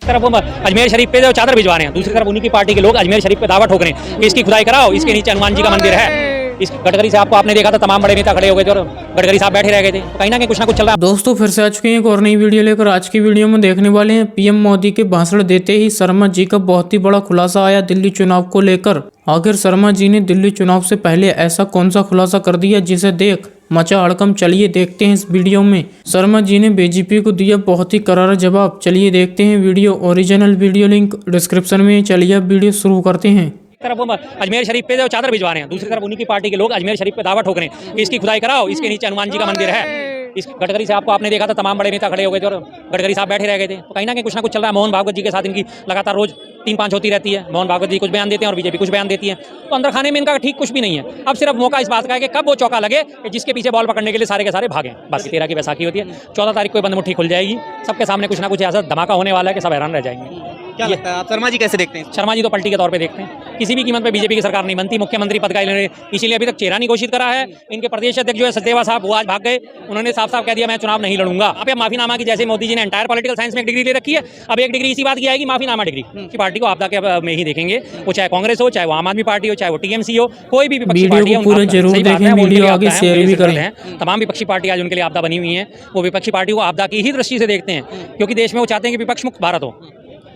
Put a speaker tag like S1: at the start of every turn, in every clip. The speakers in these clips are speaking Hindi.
S1: तरफ वो अजमेर शरीफ पे जो चादर भिजवा रहे हैं, दूसरी तरफ उन्हीं की पार्टी के लोग अजमेर शरीफ पे दावा ठोक रहे हैं कि इसकी खुदाई कराओ, इसके नीचे हनुमान जी का मंदिर है। इस गडकरी साहब को आपने देखा था, तमाम बड़े नेता खड़े हो गए थे और गडकरी साहब बैठे रह गए थे। कहीं ना कहीं कुछ ना कुछ चल रहा है।
S2: दोस्तों फिर से आ चुके हैं एक और नई वीडियो लेकर। आज की वीडियो में देखने वाले हैं पीएम मोदी के भाषण देते ही शर्मा जी का बहुत ही बड़ा खुलासा आया दिल्ली चुनाव को लेकर। आखिर शर्मा जी ने दिल्ली चुनाव से पहले ऐसा कौन सा खुलासा कर दिया जिसे देख मचा हड़कंप। चलिए देखते हैं इस वीडियो में। शर्मा जी ने बीजेपी को दिया बहुत ही करारा जवाब। चलिए देखते हैं video. Original video link description में। चलिए अब वीडियो शुरू करते हैं।
S1: तरफ वो अजमेर शरीफ पे जो चादर भिजवा रहे हैं, दूसरी तरफ उन्हीं की पार्टी के लोग अजमेर शरीफ पे दावा ठोक रहे हैं कि इसकी खुदाई कराओ, इसके नीचे हनुमान जी का मंदिर है। इस गडकरी साहब को आपने देखा था, तमाम बड़े नेता खड़े हो गए थे और गडकरी साहब बैठे रह गए थे। तो कहीं ना कहीं कुछ ना कुछ चल रहा है। मोहन भागवत जी के साथ इनकी लगातार रोज 3-5 होती रहती है। मोहन भागवत जी कुछ बयान देते हैं और बीजेपी कुछ बयान देती है। तो अंदर खाने में इनका ठीक कुछ भी नहीं है। अब सिर्फ मौका इस बात का है कि कब वो चौका लगे कि जिसके पीछे बॉल पकड़ने के लिए सारे के सारे भागें। बस 13 की बैसाखी होती है, 14 तारीख को बंद मुट्ठी खुल जाएगी। सबके सामने कुछ ना कुछ ऐसा धमाका होने वाला है कि सब हैरान रह जाएंगे।
S3: क्या लगता है आप शर्मा जी कैसे देखते हैं?
S1: शर्मा जी तो पलटी के तौर पे देखते हैं। किसी भी कीमत पे बीजेपी की सरकार नहीं बनती। मुख्यमंत्री पद का इन्होंने इसीलिए अभी तक चेहरा नहीं घोषित करा है। इनके प्रदेश अध्यक्ष जो है सचदेवा साहब, वो आज भाग गए। उन्होंने साफ साफ कह दिया मैं चुनाव नहीं लड़ूंगा। अब ये माफीनामा की जैसे मोदी जी ने एंटायर पॉलिटिकल साइंस में एक डिग्री ले रखी है, अब एक डिग्री इसी बात की आएगी, माफीनामा डिग्री की पार्टी को आपदा के में ही देखेंगे। वो चाहे कांग्रेस हो, चाहे वो आम आदमी पार्टी हो, चाहे वो टीएमसी हो, कोई भी विपक्षी पार्टी है।
S2: पूरा जरूर देखें, वीडियो आगे शेयर भी करें।
S1: तमाम विपक्षी पार्टी आज उनके लिए आपदा बनी हुई है। वो विपक्षी पार्टी को आपदा की ही दृष्टि से देखते हैं, क्योंकि देश में वो चाहते हैं कि विपक्ष मुक्त भारत हो।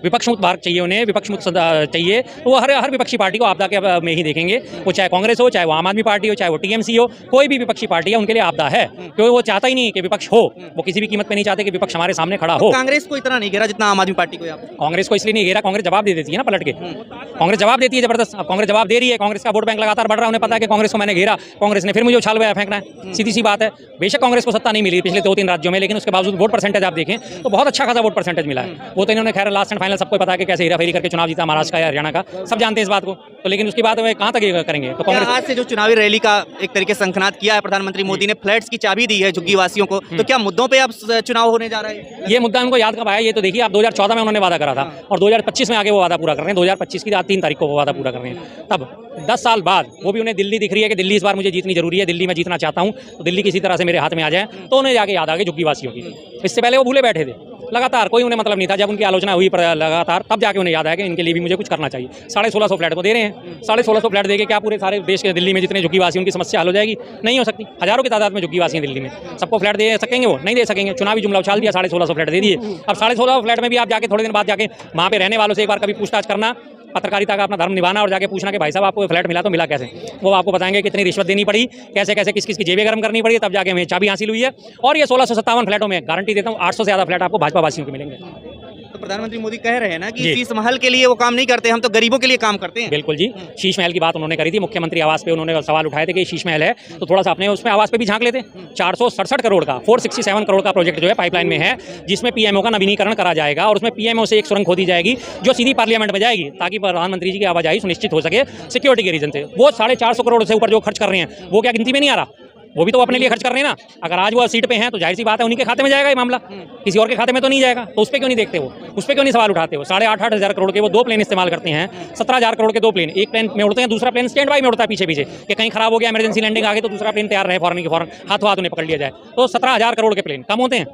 S1: विपक्ष मुक्त भारत चाहिए उन्हें, विपक्ष मुक्त चाहिए। तो वो हर विपक्षी पार्टी को आपदा के में ही देखेंगे। वो चाहे कांग्रेस हो, चाहे वो आम आदमी पार्टी हो, चाहे वो टीएमसी हो, कोई भी विपक्षी पार्टी है उनके लिए आपदा है। क्योंकि वो चाहता ही नहीं कि विपक्ष हो। वो किसी भी कीमत पे नहीं चाहते कि विपक्ष हमारे सामने खड़ा हो।
S3: कांग्रेस को इतना नहीं घेरा जितना आम आदमी पार्टी को।
S1: कांग्रेस को इसलिए नहीं घेरा, कांग्रेस जवाब दे देती है ना पलट के। कांग्रेस जवाब देती है जबरदस्त। अब कांग्रेस जवाब दे रही है। कांग्रेस का वोट बैंक लगातार बढ़ रहा है। उन्हें पता है कि कांग्रेस को मैंने घेरा, कांग्रेस ने फिर मुझे उछाल बया फेंकना है। सीधी सी बात है। बेशक कांग्रेस को सत्ता नहीं मिली पिछले 2-3 राज्यों में, लेकिन उसके बावजूद वोट परसेंटेज आप देखें तो बहुत अच्छा खासा वोट परसेंटेज मिला है। वो तो इन्होंने खैर लास्ट एंड फाइनल सबको पता है कि कैसे हेराफेरी करके चुनाव जीता महाराष्ट्र का या हरियाणा का, सब जानते हैं इस बात को। तो लेकिन उसके बाद वे कहाँ तक ये करेंगे? तो कांग्रेस
S3: आज से जो चुनावी रैली का एक तरीके से शंखनाद किया है प्रधानमंत्री मोदी ने, फ्लैट्स की चाबी दी है झुग्गी वासियों को, तो क्या मुद्दों पे अब चुनाव होने जा रहा है?
S1: ये मुद्दा उनको याद कब आया? ये तो देखिए आप 2014 में उन्होंने वादा करा था और 2025 में आगे वो वादा पूरा कर रहे हैं। 2025 की 3 तारीख को वो वादा पूरा कर रहे हैं। तब 10 साल बाद वो भी उन्हें दिल्ली दिख रही है कि दिल्ली इस बार मुझे जीतनी जरूरी है, दिल्ली में जीतना चाहता हूँ, तो दिल्ली किसी तरह से मेरे हाथ में आ जाए। तो उन्हें जाके याद आ गई झुग्गी वासियों की। इससे पहले वो भूले बैठे थे लगातार, कोई उन्हें मतलब नहीं था। जब उनकी आलोचना हुई लगातार, तब जाके उन्हें याद आया कि इनके लिए भी मुझे कुछ करना चाहिए। 1650 फ्लैट तो दे रहे हैं। 1650 फ्लैट देके क्या पूरे सारे देश के दिल्ली में जितने झुग्गीवासी उनकी समस्या हल हो जाएगी? नहीं हो सकती। हजारों की तादाद में झुग्गीवासी हैं दिल्ली में, सबको फ्लैट दे सकेंगे? वो नहीं दे सकेंगे। चुनावी जुमला उछाल दिया, 1650 फ्लैट दे दिए। अब 1650 फ्लैट में भी आप जाके थोड़े दिन बाद जाके वहाँ पे रहने वालों से एक बार कभी पूछताछ करना, पत्रकारिता का अपना धर्म निभाना और जाके पूछना कि भाई साहब आपको फ्लैट मिला तो मिला कैसे। वो आपको बताएंगे कितनी रिश्वत देनी पड़ी, कैसे कैसे किस किस की जेबें गर्म करनी पड़ी, तब जाके हमें चाबी हासिल हुई है। और ये 1657 फ्लैटों में गारंटी देता हूँ 800 से ज़्यादा फ्लैट आपको भाजपा वासियों के मिलेंगे।
S3: तो प्रधानमंत्री मोदी कह रहे हैं ना कि शीश महल के लिए वो काम नहीं करते, हम तो गरीबों के लिए काम करते हैं।
S1: बिल्कुल जी, शीश महल की बात उन्होंने करी थी। मुख्यमंत्री आवास पे उन्होंने सवाल उठाए थे कि शीश महल है, तो थोड़ा सा अपने उसमें आवास पे भी झांक लेते। 467 करोड़ का 467 करोड़ का प्रोजेक्ट जो है पाइपलाइन में है, जिसमें पीएमओ का नवीनीकरण करा जाएगा और उसमें पीएमओ से एक सुरंग खोदी जाएगी जो सीधी पार्लियामेंट में जाएगी, ताकि प्रधानमंत्री जी की आवाजाही सुनिश्चित हो सके सिक्योरिटी के रीजन से। वो 450 करोड़ से ऊपर जो खर्च कर रहे हैं वो क्या गिनती में नहीं आ रहा? वो भी तो अपने लिए खर्च कर रहे हैं ना। अगर आज वो सीट पे हैं तो जाहिर सी बात है उन्हीं के खाते में जाएगा ये मामला, किसी और के खाते में तो नहीं जाएगा। तो उस पर क्यों नहीं देखते वो? उस पर क्यों नहीं सवाल उठाते हो? 8.5 हज़ार करोड़ के वो 2 प्लेन इस्तेमाल करते हैं। 17,000 करोड़ के 2 प्लेन, एक प्लेन में उड़ते हैं, दूसरा प्लेन स्टैंड बाई में उड़ता है पीछे पीछे कि कहीं खराब हो गया, इमरजेंसी लैंडिंग आ गई तो दूसरा प्लेन तैयार रहे, फौरन की फौरन हाथों हाथ उन्हें पकड़ लिया जाए। तो 17,000 करोड़ के प्लेन कम होते हैं?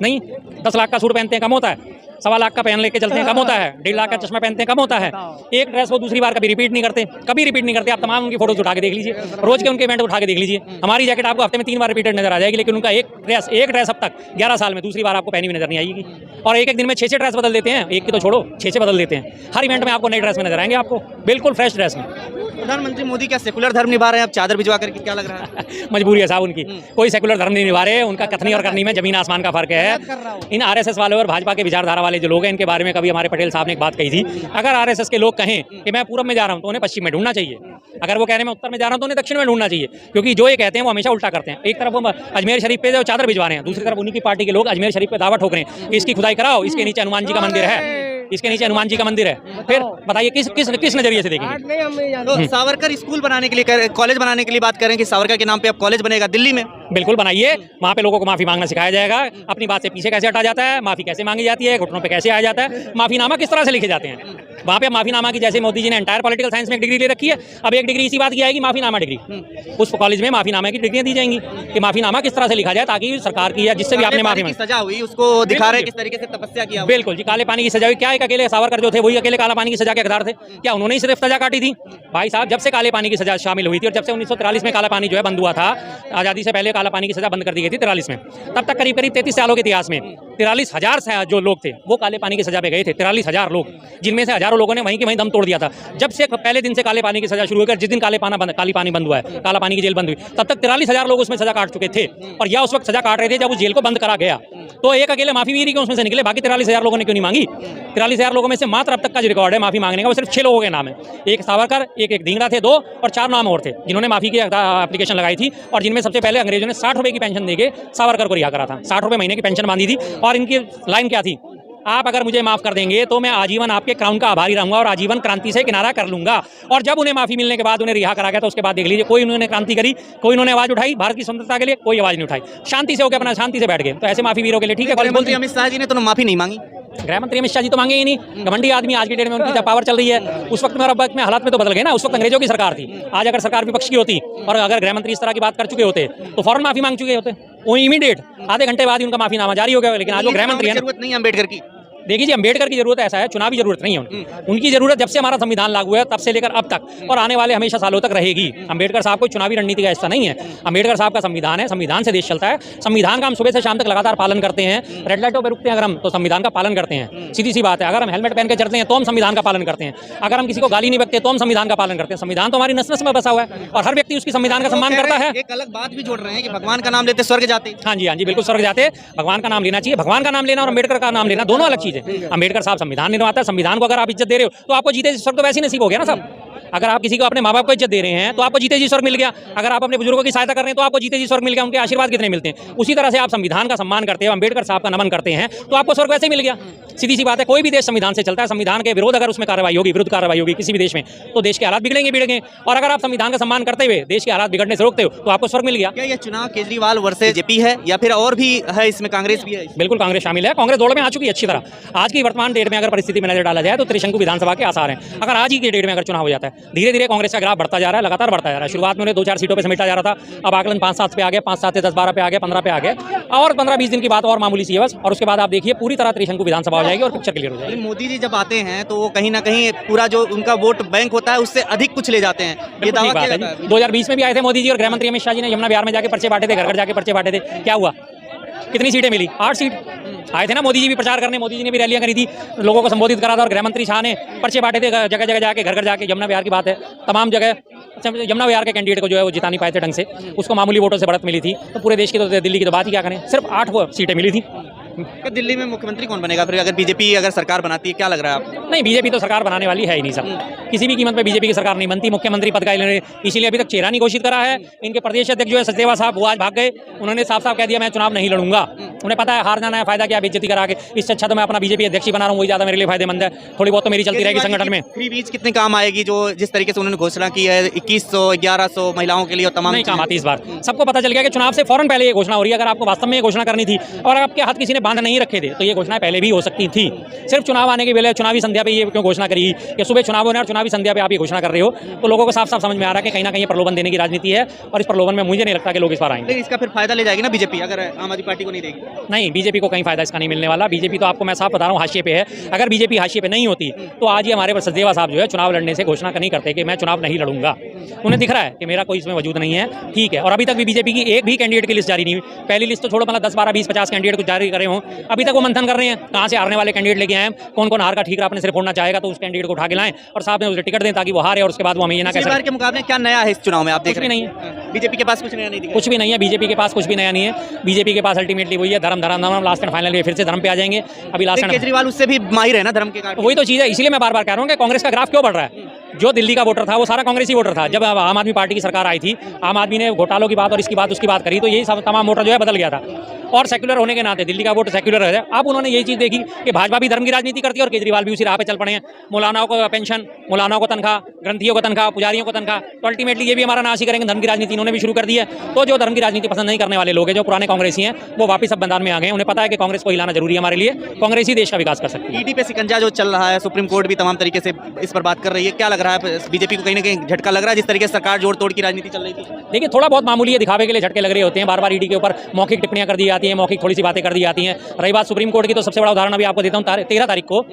S1: नहीं। 10 लाख का सूट पहनते हैं, कम होता है। 1.25 लाख का पेन लेके चलते हैं, कम होता है। 1.5 लाख का चश्मा पहनते हैं, कम होता है। एक ड्रेस वो दूसरी बार कभी रिपीट नहीं करते, कभी रिपीट नहीं करते। आप तमाम उनकी फोटोज उठा के देख लीजिए, रोज के उनके इवेंट उठा के देख लीजिए। हमारी जैकेट आपको हफ्ते में 3 बार रिपीटेड नजर आ जाएगी, लेकिन उनका एक ड्रेस अब तक 11 साल में दूसरी बार आपको पहनी हुई नजर नहीं आएगी। और एक दिन में 6 ड्रेस बदल देते हैं, एक की तो छोड़ो 6 बदल देते हैं। हर इवेंट में आपको नई ड्रेस में नजर आएंगे, आपको बिल्कुल फ्रेश ड्रेस में।
S3: प्रधानमंत्री मोदी क्या सेकुलर धर्म निभा रहे हैं अब चादर भिजवा करके? क्या लग रहा है?
S1: मजबूरी है साहब उनकी, कोई सेकुलर धर्म नहीं निभा रहे। उनका कथनी और करनी में जमीन आसमान का फर्क है। इन आरएसएस वाले और भाजपा के विचारधारा वाले जो लोग हैं, इनके बारे में कभी हमारे पटेल साहब ने एक बात कही थी, अगर आरएसएस के लोग कहें कि मैं पूरब में जा रहा हूं तो उन्हें पश्चिम में ढूंढना चाहिए। अगर वो कह रहे हैं मैं उत्तर में जा रहा हूं तो उन्हें दक्षिण में ढूंढना चाहिए, क्योंकि जो ये कहते हैं वो हमेशा उल्टा करते हैं। एक तरफ वो अजमेर शरीफ पे जो चादर भिजवा रहे हैं, दूसरी तरफ उन्हीं की पार्टी के लोग अजमेर शरीफ पे दावा ठोक रहे हैं कि इसकी खुदाई कराओ, इसके नीचे हनुमान जी का मंदिर है, इसके नीचे हनुमान जी का मंदिर है। फिर बताइए किस नजरिए से देखेंगे?
S3: तो सावरकर स्कूल बनाने के लिए, कॉलेज बनाने के लिए बात करें कि सावरकर के नाम पे अब कॉलेज बनेगा दिल्ली में।
S1: बिल्कुल बनाइए, वहाँ पे लोगों को माफी मांगना सिखाया जाएगा, अपनी बात से पीछे कैसे हटा जाता है, माफी कैसे मांगी जाती है, घुटनों पे कैसे आया जाता है, माफीनामा किस तरह से लिखे जाते हैं। वहाँ पे माफीनामा की जैसे मोदी जी ने एंटायर पॉलिटिकल साइंस में एक डिग्री ले रखी है, अब एक डिग्री इसी बात की आएगी, माफीनामा डिग्री। उस कॉलेज में माफीनामा की डिग्रियां दी जाएंगी कि माफीनामा किस तरह से लिखा जाए, ताकि सरकार की या जिससे भी आपने माफी
S3: की सजा हुई उसको दिखा रहे किस तरीके से तपस्या किया।
S1: बिल्कुल जी, काले पानी की सजा हुई। क्या एक अकेले सावरकर जो थे वही अकेले काला पानी की सजा के हकदार थे? क्या उन्होंने ही सिर्फ सजा काटी थी? भाई साहब, जब से काले पानी की सजा शामिल हुई थी और जब से 1943 में काला पानी जो है बंद हुआ था, आज़ादी से पहले काला पानी की सजा बंद कर दी गई थी 43 में, तब तक करीब 33 सालों के इतिहास में 43,000 जो लोग थे वो काले पानी की सजा पे गए थे। 43,000 लोग, जिनमें से हजारों लोगों ने वहीं के वहीं दम तोड़ दिया था। जब से पहले दिन से काले पानी की सजा शुरू होकर जिस दिन काली पानी बंद हुआ है, काला पानी की जेल बंद हुई, तब तक 43,000 लोग उसमें सजा काट चुके थे। और यह उस वक्त सजा काट रहे थे जब उस जेल को बंद करा गया। तो एक अकेले माफी वीर क्यों उसमें से निकले? बाकी 43,000 लोगों ने क्यों नहीं मांगी? 43,000 लोगों में से मात्र अब तक का जो रिकॉर्ड है माफी मांगने का, वो सिर्फ 6 लोगों के नाम है। एक सावरकर, एक ढींगरा थे 2, और 4 नाम और थे जिन्होंने माफी की एप्लीकेशन लगाई थी, और जिनमें सबसे पहले अंग्रेजों ने 60 रुपए की पेंशन देके सावरकर को रिहा करा था। 60 रुपए महीने की पेंशन बांधी थी, और इनकी लाइन क्या थी? आप अगर मुझे माफ़ कर देंगे तो मैं आजीवन आपके क्राउन का आभारी रहूंगा और आजीवन क्रांति से किनारा कर लूंगा। और जब उन्हें माफी मिलने के बाद उन्हें रिहा करा गया तो उसके बाद देख लीजिए, कोई उन्होंने क्रांति करी, कोई उन्होंने आवाज उठाई भारत की स्वतंत्रता के लिए? कोई आवाज नहीं उठाई, शांति से होकर अपना शांति से बैठ गए। तो ऐसे माफी वीरों के लिए ठीक है।
S3: गृहमंत्री अमित शाह जी ने तो माफी नहीं मांगी।
S1: गृह मंत्री अमित शाह जी तो मांगे ही नहीं, घमंडी आदमी। आज की डेट में उनकी जब पावर चल रही है, उस वक्त में हालात में तो बदल गए ना। उस वक्त अंग्रेजों की सरकार थी, आज अगर सरकार विपक्ष की होती और अगर गृह मंत्री इस तरह की बात कर चुके होते तो फौरन माफी मांग चुके होते, वो इमीडिएट आधे घंटे बाद ही उनका माफीनामा जारी हो गया। लेकिन आज वो गृह मंत्री है।
S3: जरूरत नहीं अम्बेडकर की।
S1: देखिए जी, अम्बेडकर की जरूरत ऐसा है, चुनावी जरूरत नहीं है उनकी जरूरत जब से हमारा संविधान लागू है तब से लेकर अब तक और आने वाले हमेशा सालों तक रहेगी। अम्बेडकर साहब कोई चुनावी रणनीति का हिस्सा नहीं है। अम्बेडकर साहब का संविधान है, संविधान से देश चलता है। संविधान का हम सुबह से शाम तक लगातार पालन करते हैं। रेड लाइटों पर रुकते हैं अगर हम, तो संविधान का पालन करते हैं, सीधी सी बात है। अगर हम हेलमेट पहन के चलते हैं तो हम संविधान का पालन करते हैं। अगर हम किसी को गाली नहीं बकते तो हम संविधान का पालन करते हैं। संविधान तो हमारी नस नस में बसा हुआ है और हर व्यक्ति उसकी संविधान का सम्मान करता है।
S3: एक अलग बात भी जोड़ रहे हैं कि भगवान का नाम लेते स्वर्ग जाते।
S1: हाँ जी, हाँ जी, बिल्कुल स्वर्ग जाते। भगवान का नाम लेना चाहिए। भगवान का नाम लेना और अम्बेडकर का नाम लेना दोनों अलग चीज है। अम्बेडकर संविधान निर्माता है, संविधान को अगर आप इज्जत दे रहे हो तो आपको जीते जी स्वर्ग तो वैसे ही नसीब हो गया ना सब। अगर आप किसी को अपने माँ बाप को इज्जत दे रहे हैं तो आपको जीते जी स्वर्ग मिल गया। अगर आप अपने बुजुर्गों की सहायता कर रहे हैं तो आपको जीते जी स्वर्ग मिल गया। उनके आशीर्वाद कितने मिलते हैं। उसी तरह से आप संविधान का सम्मान करते हैं, अम्बेडकर साहब का नमन करते हैं तो आपको स्वर्ग वैसे ही मिल गया। सीधी सी बात है, कोई भी देश संविधान से चलता है। संविधान के विरोध अगर उसमें कार्रवाई होगी, विरुद्ध कार्रवाई होगी किसी भी देश में, तो देश के हालात बिगड़ेंगे। और अगर आप संविधान का सम्मान करते हुए देश के हालात बिगड़ने से रोकते हो तो आपको स्वर्ग मिल गया।
S3: क्या ये चुनाव केजरीवाल वर्सेस बीजेपी है या फिर और भी है? इसमें कांग्रेस भी है?
S1: बिल्कुल कांग्रेस शामिल है। कांग्रेस दौड़ में आ चुकी है अच्छी तरह। आज की वर्तमान डेट में अगर परिस्थिति में नजर डाला जाए तो त्रिशंकु विधानसभा के आसार हैं। अगर आज ही की डेट में अगर चुनाव हो जाता है, धीरे धीरे कांग्रेस का ग्राफ बढ़ता जा रहा है, लगातार बढ़ता जा रहा है। शुरुआत में उन्हें 2-4 सीटों पे समेटा जा रहा था, अब आकलन 5-7 पे आ गया, 5-7 से 10-12 पे आ गया, 15 पे आ गया, और 15-20 दिन की बात और मामूली सी है बस। और उसके बाद आप देखिए पूरी तरह त्रिशंकु विधानसभा हो जाएगी और पिक्चर क्लियर हो जाएगी।
S3: मोदी जी जब आते हैं तो वो कहीं ना कहीं पूरा जो उनका वोट बैंक होता है उससे अधिक कुछ ले जाते हैं। ये दावा किया जाता है।
S1: 2020 में भी आए थे मोदी जी और गृह मंत्री अमित शाह जी ने यमुना बिहार में जाके पर्चे बांटे थे, घर घर जाके पर्चे बांटे थे। क्या हुआ? कितनी सीटें मिली? 8 सीट। आए थे ना मोदी जी भी प्रचार करने, मोदी जी ने भी रैलियां करी थी, लोगों को संबोधित करा था, और गृह मंत्री शाह ने पर्चे बांटे थे जगह जगह जाके, घर घर जाके। यमुना बिहार की बात है, तमाम जगह यमुना बिहार के कैंडिडेट को जो है वो जिता नहीं पाए थे ढंग से, उसको मामूली वोटों से बढ़त मिली थी। तो पूरे देश की तो दिल्ली की तो बात ही क्या करें, सिर्फ 8 सीटें मिली थी।
S3: दिल्ली में मुख्यमंत्री कौन बनेगा फिर अगर बीजेपी अगर सरकार बनाती है? क्या लग रहा है आपको?
S1: नहीं, बीजेपी तो सरकार बनाने वाली है ही नहीं सर। किसी भी कीमत पे बीजेपी की सरकार नहीं बनती। मुख्यमंत्री पद का इसीलिए अभी तक चेहरा नहीं घोषित करा है। इनके प्रदेश अध्यक्ष जो है सचदेवा साहब, वो आज भाग गए। उन्होंने साफ साफ कह दिया मैं चुनाव नहीं लड़ूंगा। उन्हें पता है हार जाना है, फायदा क्या बेइज्जती करा के। इससे अच्छा तो मैं अपना बीजेपी अध्यक्ष ही बना रहा हूँ, वही ज्यादा मेरे लिए फायदेमंद है। थोड़ी बहुत तो मेरी चलती रहेगी संगठन में।
S3: फ्री बीज कितने काम आएगी जो जिस तरीके से उन्होंने घोषणा की है 2100 1100 महिलाओं के लिए और तमाम?
S1: नहीं काम आती इस बार। सबको पता चल गया कि चुनाव से फौरन पहले ये घोषणा हो रही है। अगर आपको वास्तव में ये घोषणा करनी थी और आपके हाथ किसी ने बांध नहीं रखे थे तो ये घोषणा पहले भी हो सकती थी। सिर्फ चुनाव आने के पहले चुनावी संध्या पे ये क्यों घोषणा करी कि सुबह चुनाव होने और चुनावी संध्या पे आप ये घोषणा कर रहे हो? तो लोगों को साफ साफ समझ में आ रहा है कि कहीं ना कहीं प्रलोभन देने की राजनीति है और इस प्रलोभन में मुझे नहीं लगता कि लोग इस बार आएंगे।
S3: इसका फिर फायदा ले जाएगी ना बीजेपी अगर आम आदमी पार्टी को नहीं देगी?
S1: नहीं, बीजेपी को कहीं फायदा इसका नहीं मिलने वाला। बीजेपी तो आपको मैं साफ बता रहा हूँ हाशिए पे है। अगर बीजेपी हाशिए पे नहीं होती तो आज ही हमारे सचदेवा साहब जो है चुनाव लड़ने से घोषणा नहीं करते कि मैं चुनाव नहीं लड़ूंगा। उन्हें दिख रहा है कि मेरा कोई इसमें वजूद नहीं है, ठीक है। और अभी तक भी बीजेपी की एक भी कैंडिडेट की लिस्ट जारी नहीं हुई। पहली लिस्ट तो छोड़ो, मतलब 10 12 20 50 कैंडिडेट को जारी करे हों, अभी तक वो मंथन कर रहे हैं कहाँ से हारने वाले कैंडिडेट लेके आए, कौन कौन हार का ठीकरा अपने सिर फोड़ना चाहेगा तो उस कैंडिडेट को उठा के लाएं और साहब ने उसे टिकट दें ताकि वो हारे और उसके बाद वो हमें ये ना कह सके।
S3: के मुकाबले क्या नया है इस चुनाव में? आप देख रहे
S1: नहीं है
S3: बीजेपी के पास कुछ नया नहीं दिखा।
S1: कुछ भी नहीं है, बीजेपी के पास कुछ भी नया नहीं है। बीजेपी के पास अल्टीमेटली वही है धर्म धर्म धर्म, लास्ट एंड फाइनल फिर से धर्म पे आ जाएंगे। अभी लास्ट
S3: केजरीवाल उससे भी माहिर है ना धर्म के कारण।
S1: वही तो चीज़ है, इसीलिए मैं बार बार कह रहा हूँ कि कांग्रेस का ग्राफ क्यों बढ़ रहा है। जो दिल्ली का वोटर था वो सारा कांग्रेसी वोटर था। जब आम आदमी पार्टी की सरकार आई थी, आम आदमी ने घोटालों की बात और इसकी बात उसकी बात करी तो यही सब तमाम वोटर जो है बदल गया था। और सेक्युलर होने के नाते दिल्ली का वोट सेक्युलर है। अब उन्होंने यही चीज़ देखी कि भाजपा भी धर्म की राजनीति करती है और केजरीवाल भी उसी राह पे चल पड़े हैं। मौलानाओं को पेंशन, मौलानाओं को तनख्वाह, ग्रंथियों को तनख्वाह, पुजारियों को तनख्वाह, तो अल्टीमेटली ये भी हमारा नाश ही करेंगे। धर्म की राजनीति इन्होंने भी शुरू कर दी है। तो जो धर्म की राजनीति पसंद नहीं करने वाले लोग हैं, जो पुराने कांग्रेसी हैं, वो वापस अब मैदान में आ गए हैं। उन्हें पता है कि कांग्रेस को हिलाना जरूरी है हमारे लिए, कांग्रेस ही देश का विकास कर सकती है।
S3: ईडी पे शिकंजा जो चल रहा है, सुप्रीम कोर्ट भी तमाम तरीके से इस पर बात कर रही है, क्या लग रहा है बीजेपी को कहीं ना कहीं झटका लग रहा है जिस तरीके से सरकार जोड़ तोड़ की राजनीति चल रही थी?
S1: देखिए, थोड़ा बहुत मामूली है, दिखावे के लिए झटके लग रहे होते हैं। बार बार ईडी के ऊपर मौखिक टिप्पणियां कर दी जाती हैं, मौखिक थोड़ी सी बातें कर दी जाती हैं। रही बात सुप्रीम कोर्ट की, तो सबसे बड़ा उदाहरण अभी आपको देता हूँ। 13 तारीख को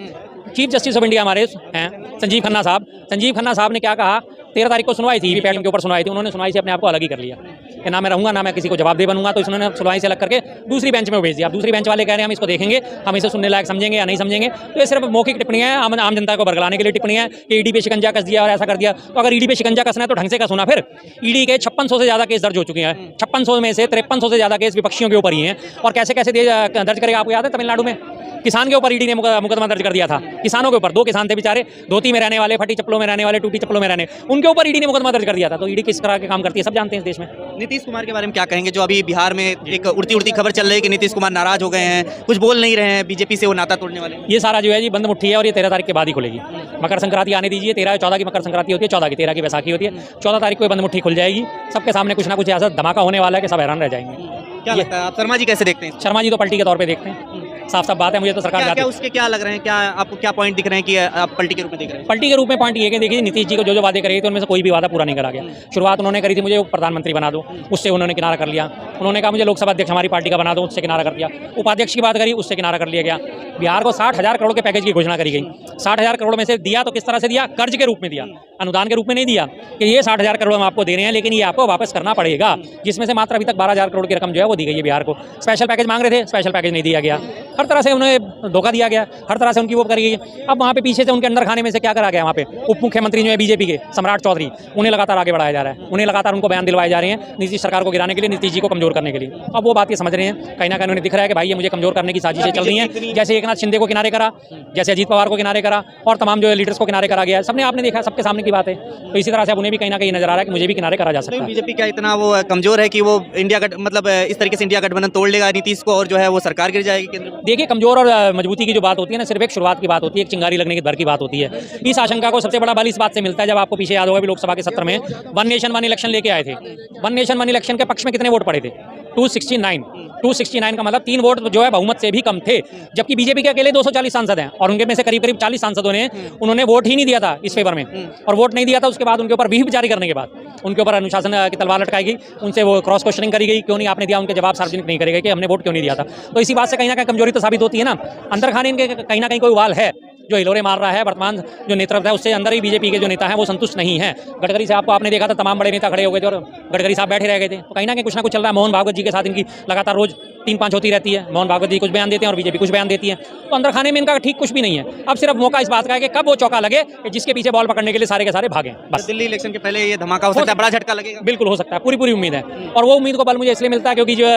S1: चीफ जस्टिस ऑफ इंडिया हमारे हैं संजीव खन्ना साहब ने क्या कहा, 13 तारीख को सुनवाई थी, ईवीपैट के ऊपर सुनवाई थी। उन्होंने सुनवाई से अपने आप को अलग ही कर लिया कि ना मैं रहूंगा, ना मैं किसी को जवाब दे बनूंगा। तो उन्होंने सुनवाई से अलग करके दूसरी बेंच में भेज दिया। अब दूसरी बेंच वाले कह रहे हैं हम इसको देखेंगे, हम इसे सुनने लायक समझेंगे या नहीं समझेंगे। तो ये सिर्फ मौखिक टिप्पणियां हैं, आम जनता को बरगलाने के लिए टिप्पणियां हैं कि ईडी पे शिकंजा कस दिया और ऐसा कर दिया। तो अगर ईडी पे शिकंजा कसना है तो ढंग से कसना। फिर ईडी के 5600 से ज़्यादा केस दर्ज हो चुके हैं। 5600 में से 5300 से ज़्यादा केस विपक्षियों के ऊपर ही हैं। और कैसे कैसे दर्ज करेगा, आपको याद है तमिलनाडु में किसान के ऊपर ईडी ने मुकदमा दर्ज कर दिया था। किसानों के ऊपर, 2 किसान थे बेचारे, धोती में रहने वाले, फटी चप्पलों में रहने वाले, टूटी चप्पलों में रहने, उनके ऊपर ईडी ने मुकदमा दर्ज कर दिया था। तो ईडी किस तरह के काम करती है सब जानते हैं इस देश में।
S3: नीतीश कुमार के बारे में क्या कहेंगे, जो अभी बिहार में एक उड़ती खबर चल रही है कि नीतीश कुमार नाराज हो गए हैं, कुछ बोल नहीं रहे हैं, बीजेपी से वो नाता तोड़ने वाले?
S1: ये सारा जो है जी बंद मुट्ठी है और ये 13 तारीख के बाद ही खुलेगी। मकर संक्रांति आने दीजिए, 13 या 14 की मकर संक्रांति होती है, 14 की, 13 की बैसाखी होती है, 14 तारीख को ये बंद मुट्ठी खुल जाएगी। सबके सामने कुछ ना कुछ ऐसा धमाका होने वाला है कि सब हैरान रह जाएंगे।
S3: क्या लगता है आप शर्मा जी कैसे देखते हैं?
S1: शर्मा जी तो पलटी के तौर पे देखते हैं, साफ साफ बात है। मुझे तो सरकार
S3: क्या उसके क्या लग रहे हैं, क्या आपको क्या पॉइंट दिख रहे हैं कि आप पलटी के रूप में देख रहे हैं?
S1: पलटी के रूप में पॉइंट ये कि देखिए, नीतीश जी को जो वादे करे थे उनमें से कोई भी वादा पूरा नहीं करा गया। शुरुआत उन्होंने करी थी मुझे प्रधानमंत्री बना दो, उससे उन्होंने किनारा कर लिया। उन्होंने कहा मुझे लोकसभा अध्यक्ष हमारी पार्टी का बना दो, उससे किनारा कर दिया। उपाध्यक्ष की बात करी, उससे किनारा कर लिया गया। बिहार को 60,000 करोड़ के पैकेज की घोषणा करी गई। 60,000 करोड़ में से दिया तो किस तरह से दिया? कर्ज के रूप में दिया, अनुदान के रूप में नहीं दिया कि ये 60,000 करोड़ हम आपको दे रहे हैं, लेकिन ये आपको वापस करना पड़ेगा, जिसमें से मात्र अभी तक 12,000 करोड़ की रकम जो है वो दी गई है बिहार को। स्पेशल पैकेज मांग रहे थे, स्पेशल पैकेज नहीं दिया गया। हर तरह से उन्हें धोखा दिया गया, हर तरह से उनकी वो करी गई। अब वहाँ पे पीछे से उनके अंदर खाने में से क्या करा गया, वहाँ पे उप मुख्यमंत्री जो है बीजेपी के सम्राट चौधरी, उन्हें लगातार आगे बढ़ाया जा रहा है। उन्हें लगातार उनको बयान दिलवाए जा रहे हैं नीतीश सरकार को गिराने के लिए, नीतीश जी को कमजोर करने के लिए। अब वो बात ये समझ रहे हैं, कहीं ना कहीं उन्हें दिख रहा है कि भाई ये मुझे कमजोर करने की साजिशें चल रही हैं। जैसे एकनाथ शिंदे को किनारे करा, जैसे अजीत पवार को किनारे करा, और तमाम जो लीडर्स को किनारे करा गया, सबने आपने देखा, सबके सामने की बात है। तो इसी तरह से अब उन्हें भी कहीं ना कहीं नजर आ रहा है कि मुझे भी किनारे करा जा सकता है।
S3: बीजेपी क्या इतना वो कमजोर है कि वो इंडिया मतलब इस तरीके से इंडिया गठबंधन तोड़ लेगा नीतीश को और जो है वो सरकार गिर जाएगी केंद्र में?
S1: देखिए, कमजोर और मजबूती की जो बात होती है ना, सिर्फ एक शुरुआत की बात होती है, एक चिंगारी लगने के भर की बात होती है। इस आशंका को सबसे बड़ा बल इस बात से मिलता है, जब आपको पीछे याद होगा भी लोकसभा के सत्र में 1 नेशन 1 इलेक्शन लेके आए थे। 1 नेशन 1 इलेक्शन के पक्ष में कितने वोट पड़े थे? 269 का मतलब 3 वोट जो है बहुमत से भी कम थे। जबकि बीजेपी के अकेले 240 सांसद हैं और उनके में से करीब 40 सांसदों ने उन्होंने वोट ही नहीं दिया था इस फेवर में। और वोट नहीं दिया था, उसके बाद उनके ऊपर व्हिप जारी करने के बाद उनके ऊपर अनुशासन की तलवार लटकाई गई, उनसे वो क्रॉस क्वेश्चनिंग करी गई, क्यों नहीं आपने दिया, उनके जवाब सार्वजनिक नहीं करे गए कि हमने वोट क्यों नहीं दिया था। तो इसी बात से कहीं ना कहीं कमजोरी तो साबित होती है ना। अंदर खाने इनके कहीं ना कहीं कोई उबाल है, जो हिलोरे मार रहा है वर्तमान जो नेतृत्व है, उससे अंदर ही बीजेपी के जो नेता हैं वो संतुष्ट नहीं है। गडकरी साहब को आपने देखा था, तमाम बड़े नेता खड़े हो गए थे और गडकरी साहब बैठे रह गए थे। तो कहीं ना कहीं कुछ ना कुछ चल रहा है। मोहन भागवत जी के साथ इनकी लगातार रोज 3-5 होती रहती है। मोहन भागवत जी कुछ बयान देते हैं और बीजेपी कुछ बयान देती है। तो अंदर खाने में इनका ठीक कुछ भी नहीं है। अब सिर्फ मौका इस बात का है कि कब वो चौका लगे कि जिसके पीछे बॉल पकड़ने के लिए सारे के सारे भागें। बस
S3: दिल्ली इलेक्शन के पहले ये धमाका हो सकता है, बड़ा झटका लगेगा।
S1: बिल्कुल हो सकता है, पूरी उम्मीद है। और वो उम्मीद को बल मुझे इसलिए मिलता है क्योंकि जो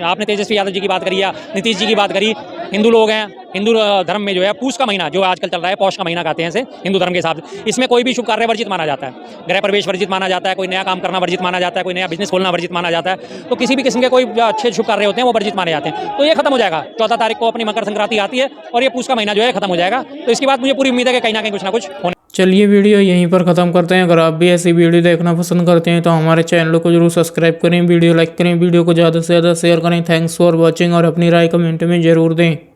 S1: आपने तेजस्वी यादव जी की बात करी या नीतीश जी की बात करी, हिंदू लोग हैं, हिंदू धर्म में जो है पूष का महीना जो आजकल चल रहा है, पौष का महीना कहते हैं इसे हिंदू धर्म के हिसाब से, इसमें कोई भी शुभ कार्य वर्जित माना जाता है, गृह प्रवेश वर्जित माना जाता है, कोई नया काम करना वर्जित माना जाता है, कोई नया बिजनेस खोलना वर्जित माना जाता है। तो किसी भी किस्म के कोई अच्छे शुभ कार्य होते हैं वो वर्जित माने जाते हैं। तो ये खत्म हो जाएगा। 14 तारीख को अपनी मकर संक्रांति आती है और ये पूष का महीना जो है खत्म हो जाएगा। तो इसके बाद मुझे पूरी उम्मीद है कि कहीं ना कहीं कुछ ना कुछ होने।
S2: चलिए वीडियो यहीं पर ख़त्म करते हैं। अगर आप भी ऐसी वीडियो देखना पसंद करते हैं तो हमारे चैनल को जरूर सब्सक्राइब करें, वीडियो लाइक करें, वीडियो को ज़्यादा से ज़्यादा शेयर करें। थैंक्स फॉर वॉचिंग और अपनी राय कमेंट में ज़रूर दें।